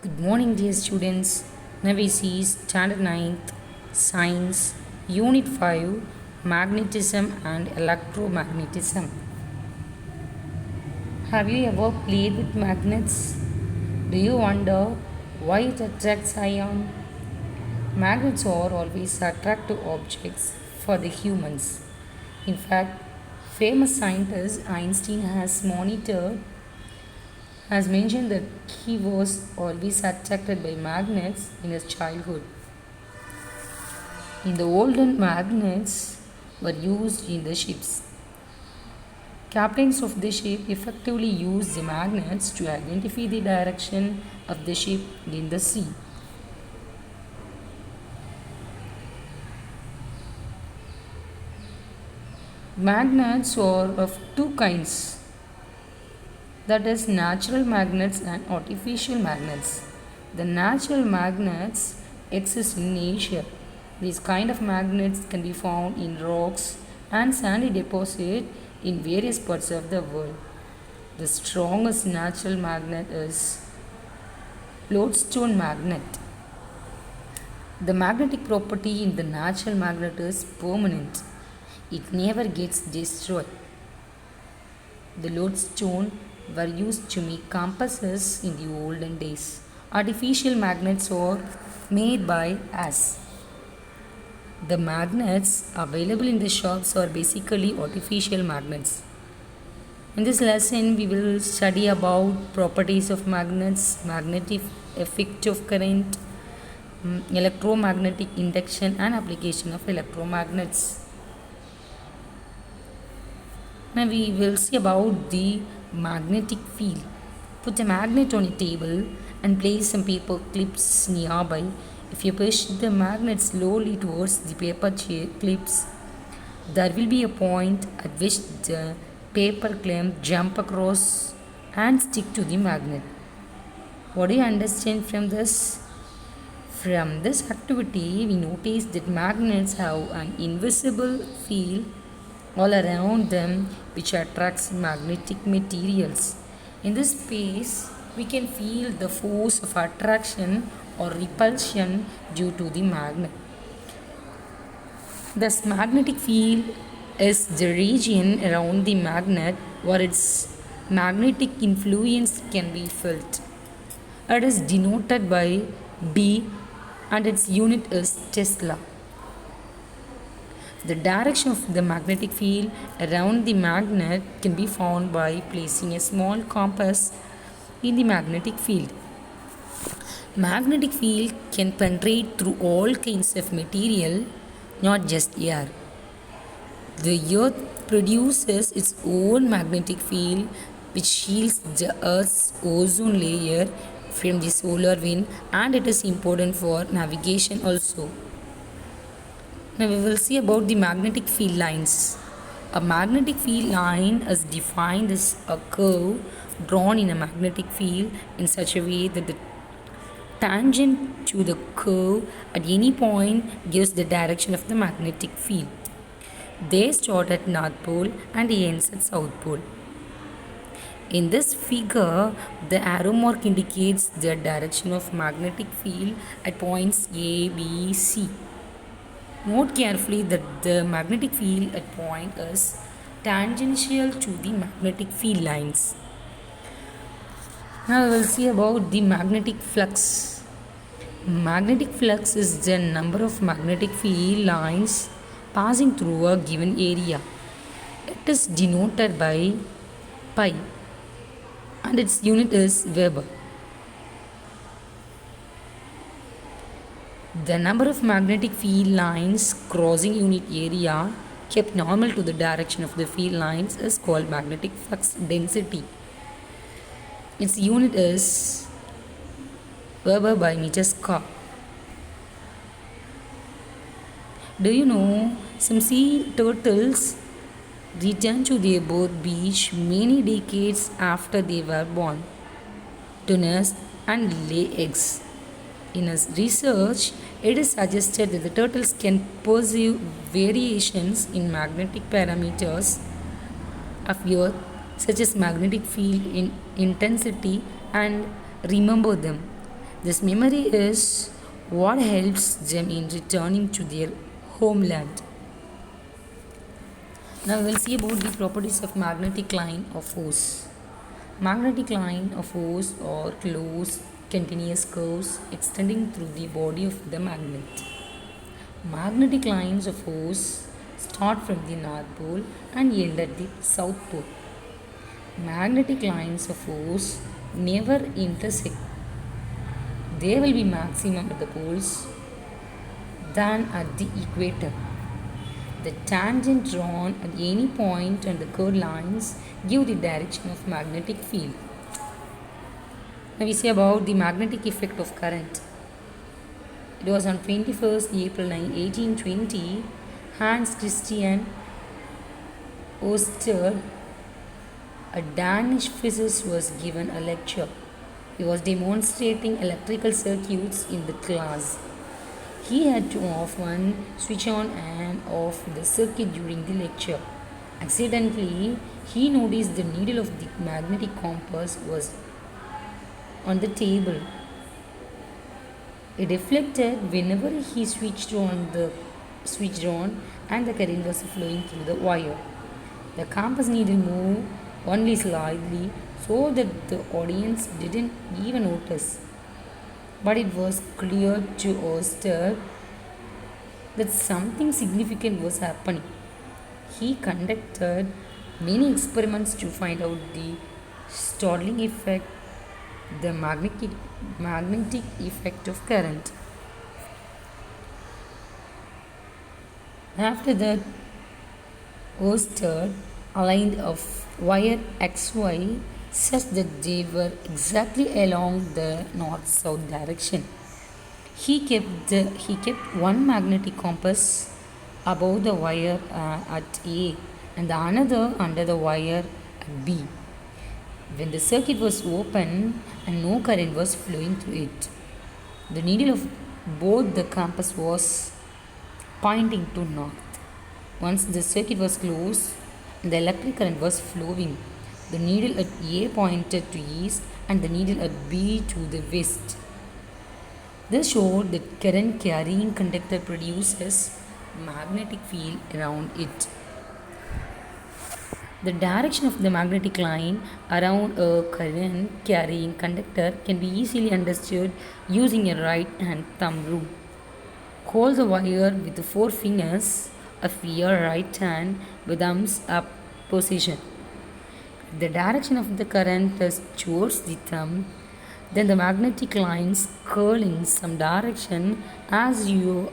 Good morning, dear students. Now we see Standard 9th Science, Unit 5, Magnetism and Electromagnetism. Have you ever played with magnets? Do you wonder why it attracts ion? Magnets are always attractive objects for the humans. In fact, famous scientist Einstein has mentioned that he was always attracted by magnets in his childhood. In the olden, magnets were used in the ships. Captains of the ship effectively used the magnets to identify the direction of the ship in the sea. Magnets are of two kinds, that is natural magnets and artificial magnets. The natural magnets exist in nature. These kind of magnets can be found in rocks and sandy deposits in various parts of the world. The strongest natural magnet is lodestone magnet. The magnetic property in the natural magnet is permanent. It never gets destroyed. The lodestone were used to make compasses in the olden days. Artificial magnets are made by us. The magnets available in the shops are basically artificial magnets. In this lesson, we will study about properties of magnets, magnetic effect of current, electromagnetic induction and application of electromagnets. Now we will see about the magnetic field. Put a magnet on a table and place some paper clips nearby. If you push the magnet slowly towards the paper clips, there will be a point at which the paper clip jump across and stick to the magnet. What do you understand from this? From this activity, we notice that magnets have an invisible field all around them which attracts magnetic materials. In this space, we can feel the force of attraction or repulsion due to the magnet. Thus, magnetic field is the region around the magnet where its magnetic influence can be felt. It is denoted by B and its unit is Tesla. The direction of the magnetic field around the magnet can be found by placing a small compass in the magnetic field. Magnetic field can penetrate through all kinds of material, not just air. The earth produces its own magnetic field which shields the earth's ozone layer from the solar wind, and it is important for navigation also. Now we will see about the magnetic field lines. A magnetic field line is defined as a curve drawn in a magnetic field in such a way that the tangent to the curve at any point gives the direction of the magnetic field. They start at North Pole and ends at South Pole. In this figure, the arrow mark indicates the direction of magnetic field at points A, B, C. Note carefully that the magnetic field at point is tangential to the magnetic field lines. Now we will see about the magnetic flux. Magnetic flux is the number of magnetic field lines passing through a given area. It is denoted by pi and its unit is Weber. The number of magnetic field lines crossing unit area kept normal to the direction of the field lines is called magnetic flux density. Its unit is Weber by meter square. Do you know some sea turtles return to their birth beach many decades after they were born to nest and lay eggs? In his research, it is suggested that the turtles can perceive variations in magnetic parameters of Earth, such as magnetic field in intensity, and remember them. This memory is what helps them in returning to their homeland. Now we will see about the properties of magnetic line of force. Magnetic line of force are closed continuous curves extending through the body of the magnet. Magnetic lines of force start from the North Pole and end at the South Pole. Magnetic lines of force never intersect. They will be maximum at the poles than at the equator. The tangent drawn at any point on the curved lines give the direction of magnetic field. Now we see about the magnetic effect of current. It was on 21st April 1820, Hans Christian Ørsted, a Danish physicist, was given a lecture. He was demonstrating electrical circuits in the class. He had to often switch on and off the circuit during the lecture. Accidentally, he noticed the needle of the magnetic compass was on the table. It reflected whenever he switched on and the current was flowing through the wire. The compass needle moved only slightly so that the audience didn't even notice. But it was clear to Ørsted that something significant was happening. He conducted many experiments to find out the startling effect, the magnetic effect of current. After that, Ørsted aligned a wire XY such that they were exactly along the north-south direction. He kept one magnetic compass above the wire at A and the another under the wire at B. When the circuit was open and no current was flowing through it, the needle of both the compass was pointing to north. Once the circuit was closed and the electric current was flowing, the needle at A pointed to east and the needle at B to the west. This showed that current carrying conductor produces magnetic field around it. The direction of the magnetic line around a current carrying conductor can be easily understood using a right hand thumb rule. Hold the wire with the four fingers of your right hand with thumbs up position. If the direction of the current is towards the thumb, then the magnetic lines curl in some direction as your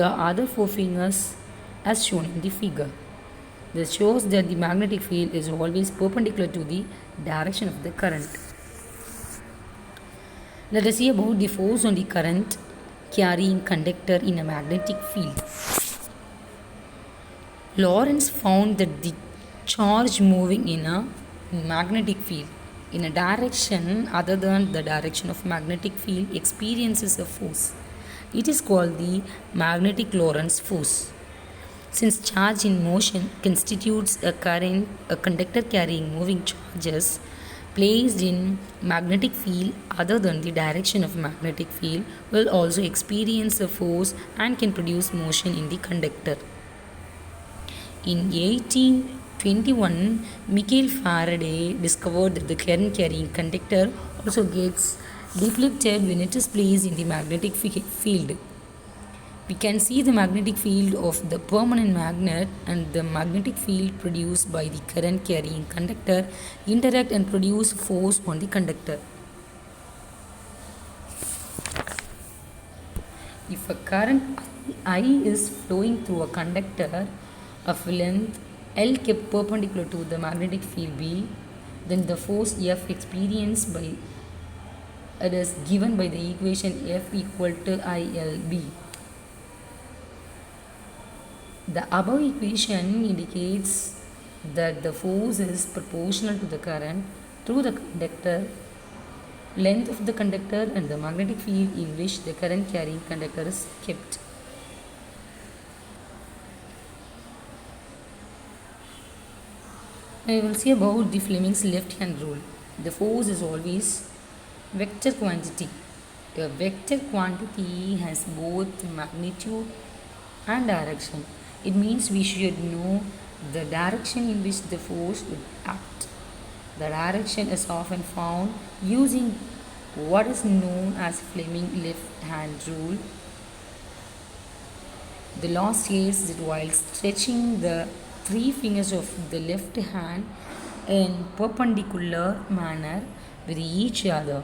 other four fingers as shown in the figure. This shows that the magnetic field is always perpendicular to the direction of the current. Let us see about the force on the current carrying conductor in a magnetic field. Lorentz found that the charge moving in a magnetic field in a direction other than the direction of magnetic field experiences a force. It is called the magnetic Lorentz force. Since charge in motion constitutes a current, a conductor carrying moving charges placed in magnetic field other than the direction of magnetic field will also experience a force and can produce motion in the conductor. In 1821, Michael Faraday discovered that the current carrying conductor also gets deflected when it is placed in the magnetic field. We can see the magnetic field of the permanent magnet and the magnetic field produced by the current carrying conductor interact and produce force on the conductor. If a current I is flowing through a conductor of length L kept perpendicular to the magnetic field B, then the force F experienced by it is given by the equation F equal to ILB. The above equation indicates that the force is proportional to the current through the conductor, length of the conductor and the magnetic field in which the current carrying conductor is kept. Now we will see about the Fleming's left hand rule. The force is always vector quantity. A vector quantity has both magnitude and direction. It means we should know the direction in which the force would act. The direction is often found using what is known as Fleming left hand rule. The law states that while stretching the three fingers of the left hand in perpendicular manner with each other,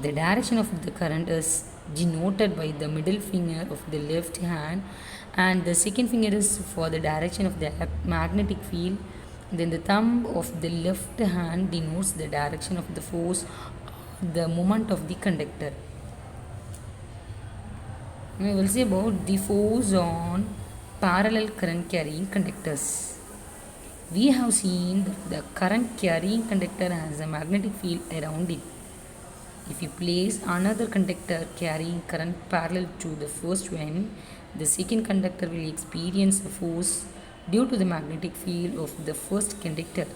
the direction of the current is denoted by the middle finger of the left hand, and the second finger is for the direction of the magnetic field. Then the thumb of the left hand denotes the direction of the force, the moment of the conductor. We will see about the force on parallel current carrying conductors. We have seen that the current carrying conductor has a magnetic field around it. If you place another conductor carrying current parallel to the first one, the second conductor will experience a force due to the magnetic field of the first conductor.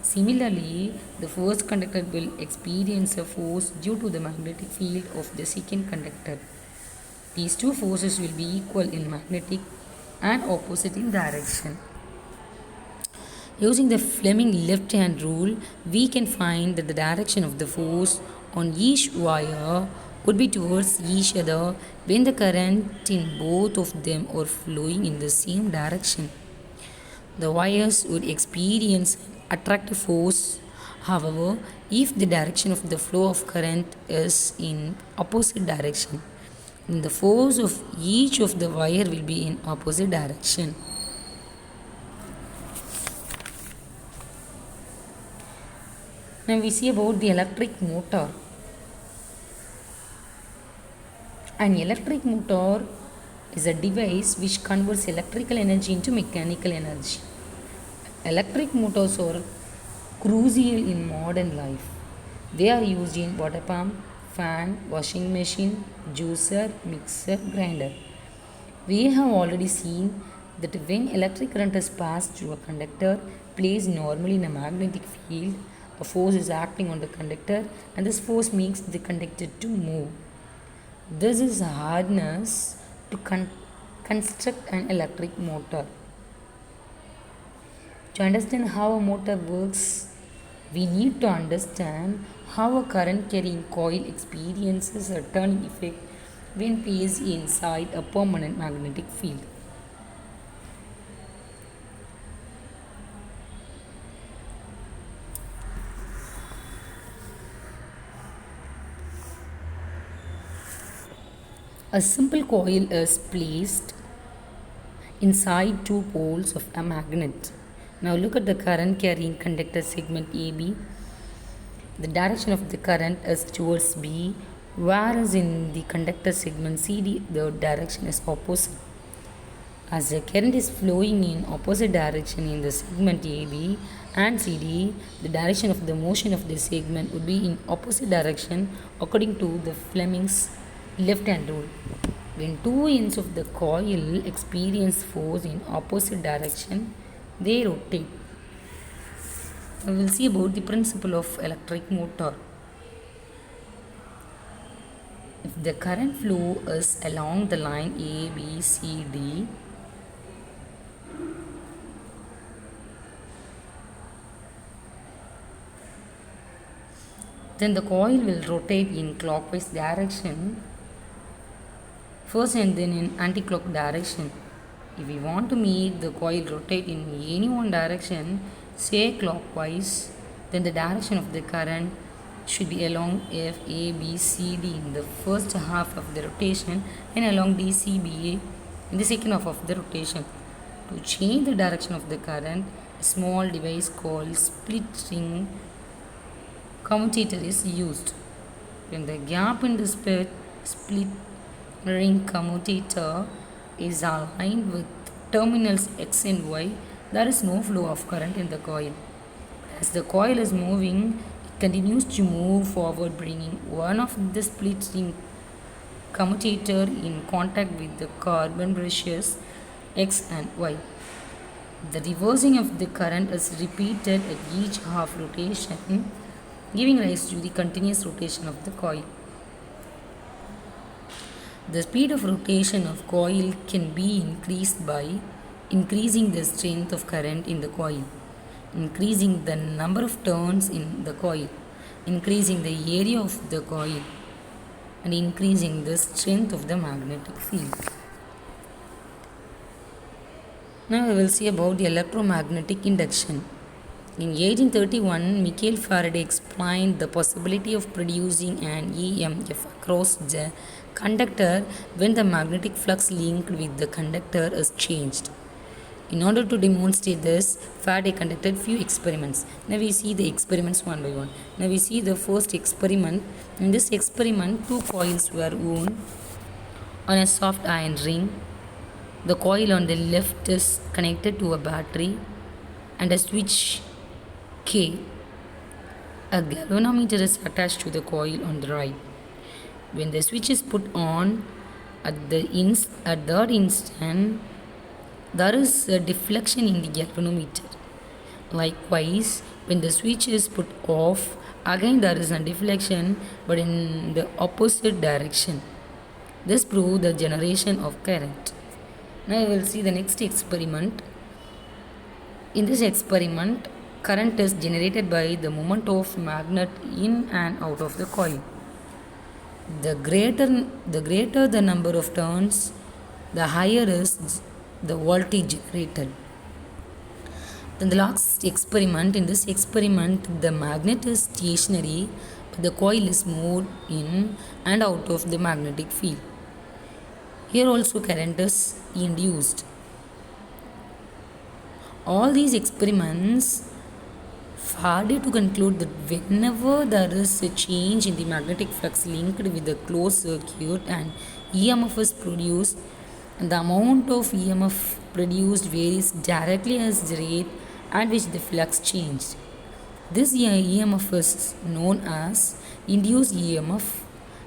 Similarly, the first conductor will experience a force due to the magnetic field of the second conductor. These two forces will be equal in magnetic and opposite in direction. Using the Fleming left hand rule, we can find that the direction of the force on each wire would be towards each other when the current in both of them are flowing in the same direction. The wires would experience attractive force. However, if the direction of the flow of current is in opposite direction, then the force of each of the wire will be in opposite direction. Now we see about the electric motor. An electric motor is a device which converts electrical energy into mechanical energy. Electric motors are crucial in modern life. They are used in water pump, fan, washing machine, juicer, mixer, grinder. We have already seen that when electric current is passed through a conductor placed normally in a magnetic field, a force is acting on the conductor and this force makes the conductor to move. This is a harness to construct an electric motor. To understand how a motor works, we need to understand how a current carrying coil experiences a turning effect when placed inside a permanent magnetic field. A simple coil is placed inside two poles of a magnet. Now look at the current carrying conductor segment AB. The direction of the current is towards B, whereas in the conductor segment CD the direction is opposite. As the current is flowing in opposite direction in the segment AB and CD, the direction of the motion of the segment would be in opposite direction according to the Fleming's left hand rule. When two ends of the coil experience force in opposite direction, they rotate. We will see about the principle of electric motor. If the current flow is along the line A, B, C, D, then the coil will rotate in clockwise direction first and then in anti-clock direction. If we want to make the coil rotate in any one direction, say clockwise, then the direction of the current should be along F, A, B, C, D in the first half of the rotation and along D, C, B, A in the second half of the rotation. To change the direction of the current, a small device called split ring commutator is used. When the gap in the split ring commutator is aligned with terminals X and Y, there is no flow of current in the coil. As the coil is moving, it continues to move forward, bringing one of the split ring commutator in contact with the carbon brushes X and Y. The reversing of the current is repeated at each half rotation, giving rise to the continuous rotation of the coil. The speed of rotation of coil can be increased by increasing the strength of current in the coil, increasing the number of turns in the coil, increasing the area of the coil, and increasing the strength of the magnetic field. Now we will see about the electromagnetic induction. In 1831, Michael Faraday explained the possibility of producing an EMF across the conductor when the magnetic flux linked with the conductor is changed. In order to demonstrate this, Faraday conducted few experiments. Now we see the experiments one by one. Now we see the first experiment. In this experiment, two coils were wound on a soft iron ring. The coil on the left is connected to a battery and a switch K. A galvanometer is attached to the coil on the right. When the switch is put on at that instant, there is a deflection in the galvanometer. Likewise, when the switch is put off, again there is a deflection but in the opposite direction. This proves the generation of current. Now we will see the next experiment. In this experiment, current is generated by the movement of magnet in and out of the coil. The greater the number of turns, the higher is the voltage generated. Then the last experiment. In this experiment, the magnet is stationary, but the coil is moved in and out of the magnetic field. Here also current is induced. All these experiments, Faraday to conclude that whenever there is a change in the magnetic flux linked with the closed circuit and EMF is produced, the amount of EMF produced varies directly as the rate at which the flux changed. This EMF is known as induced EMF,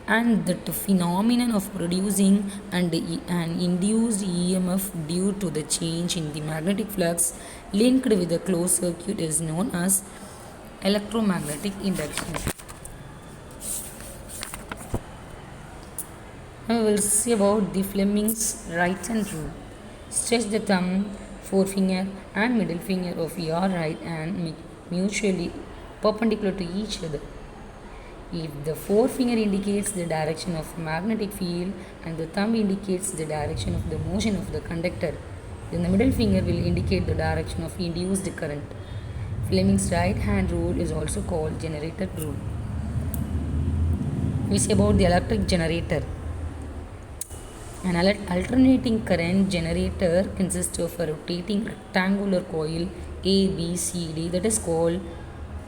and that phenomenon of producing an induced EMF due to the change in the magnetic flux linked with the closed circuit is known as electromagnetic induction. Now we will see about the Fleming's right-hand rule. Stretch the thumb, forefinger and middle finger of your right hand mutually perpendicular to each other. If the forefinger indicates the direction of magnetic field and the thumb indicates the direction of the motion of the conductor, then the middle finger will indicate the direction of induced current. Fleming's right hand rule is also called generator rule. We say about the electric generator. An alternating current generator consists of a rotating rectangular coil ABCD that is called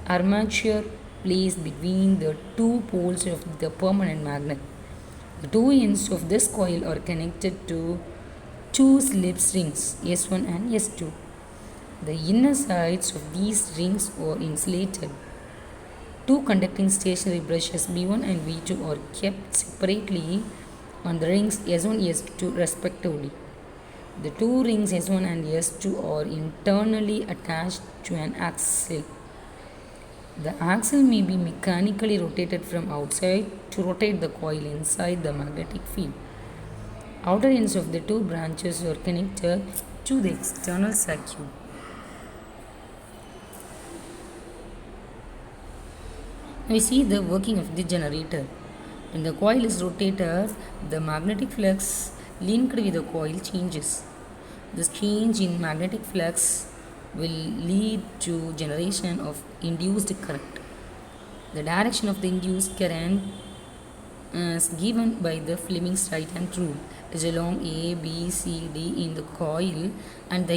armature placed between the two poles of the permanent magnet. The two ends of this coil are connected to two slip rings S1 and S2. The inner sides of these rings are insulated. Two conducting stationary brushes B1 and B2 are kept separately on the rings S1 and S2 respectively. The two rings S1 and S2 are internally attached to an axle. The axle may be mechanically rotated from outside to rotate the coil inside the magnetic field. Outer ends of the two branches are connected to the external circuit. We see the working of the generator. When the coil is rotated, the magnetic flux linked with the coil changes. This change in magnetic flux will lead to generation of induced current. The direction of the induced current is given by the Fleming's right hand rule. It is along A, B, C, D in the coil and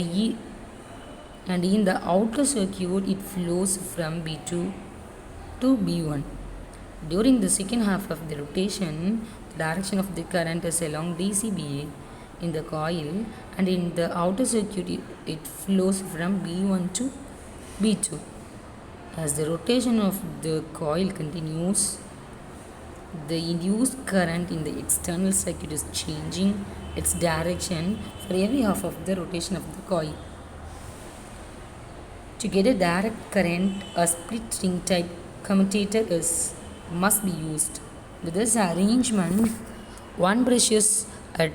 in the outer circuit it flows from B2 to B1. During the second half of the rotation, the direction of the current is along DCBA in the coil, and in the outer circuit it flows from B1 to B2. As the rotation of the coil continues, the induced current in the external circuit is changing its direction for every half of the rotation of the coil. To get a direct current, a split ring type commutator must be used. With this arrangement, One brushes at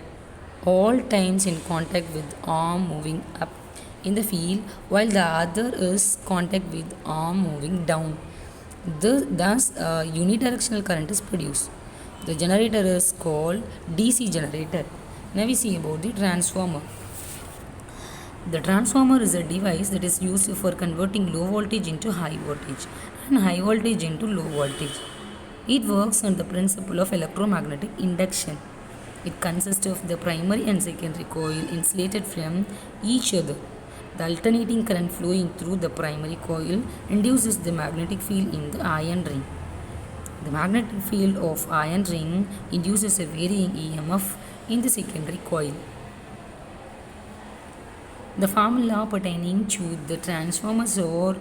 all times in contact with arm moving up in the field, while the other is contact with arm moving down. Thus, a unidirectional current is produced. The generator is called DC generator. Now we see about the transformer. The transformer is a device that is used for converting low voltage into high voltage and high voltage into low voltage. It works on the principle of electromagnetic induction. It consists of the primary and secondary coil insulated from each other. The alternating current flowing through the primary coil induces the magnetic field in the iron ring. The magnetic field of iron ring induces a varying EMF in the secondary coil. The formula pertaining to the transformers are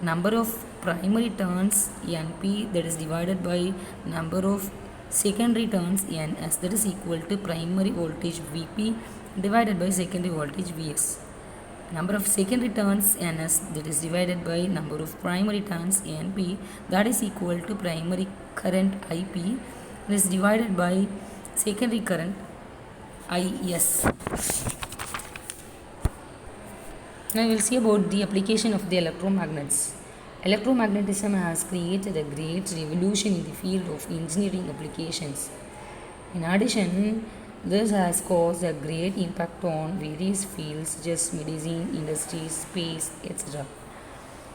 number of primary turns Np, that is divided by number of secondary turns Ns, that is equal to primary voltage Vp divided by secondary voltage Vs. Number of secondary turns Ns, that is divided by number of primary turns Np, that is equal to primary current Ip, that is divided by secondary current Is. Now we will see about the application of the electromagnets. Electromagnetism has created a great revolution in the field of engineering applications. In addition, this has caused a great impact on various fields such as medicine, industry, space, etc.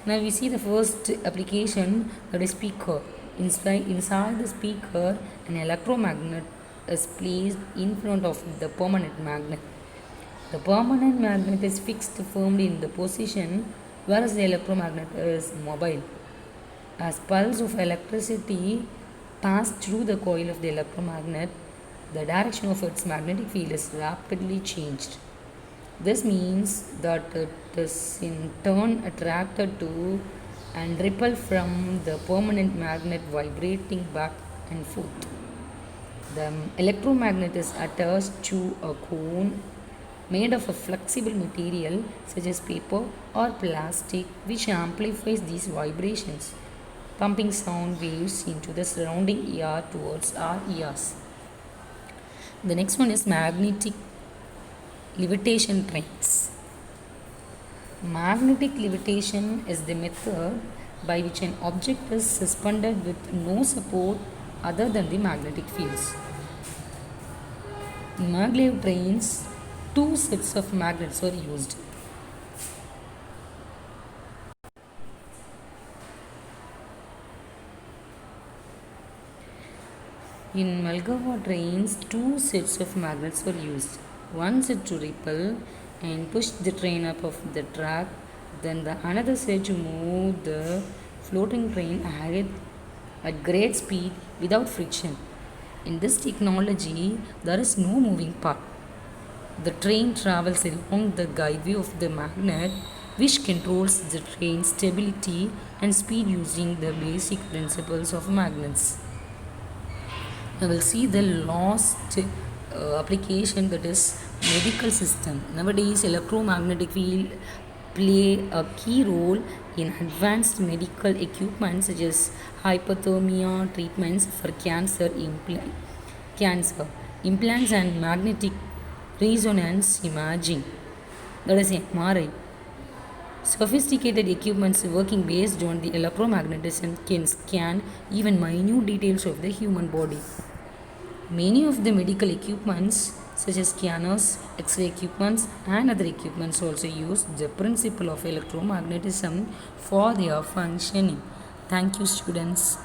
Now we see the first application, that is speaker. Inside the speaker, an electromagnet is placed in front of the permanent magnet. The permanent magnet is fixed firmly in the position, whereas the electromagnet is mobile. As pulse of electricity pass through the coil of the electromagnet, the direction of its magnetic field is rapidly changed. This means that it is in turn attracted to and repelled from the permanent magnet, vibrating back and forth. The electromagnet is attached to a cone made of a flexible material such as paper or plastic, which amplifies these vibrations, pumping sound waves into the surrounding air towards our ears. The next one is magnetic levitation trains. Magnetic levitation is the method by which an object is suspended with no support other than the magnetic fields. In maglev trains, two sets of magnets are used. In Malgava trains, two sets of magnets were used. One set to repel and push the train up of the track, then the another set to move the floating train ahead at great speed without friction. In this technology, there is no moving part. The train travels along the guideway of the magnet, which controls the train's stability and speed using the basic principles of magnets. Now we'll see the last application, that is medical system. Nowadays, electromagnetic field play a key role in advanced medical equipment such as hypothermia treatments for cancer, implants and magnetic resonance imaging, that is MRI. Sophisticated equipments working based on the electromagnetism can scan even minute details of the human body. Many of the medical equipments such as scanners, X-ray equipments and other equipments also use the principle of electromagnetism for their functioning. Thank you, students.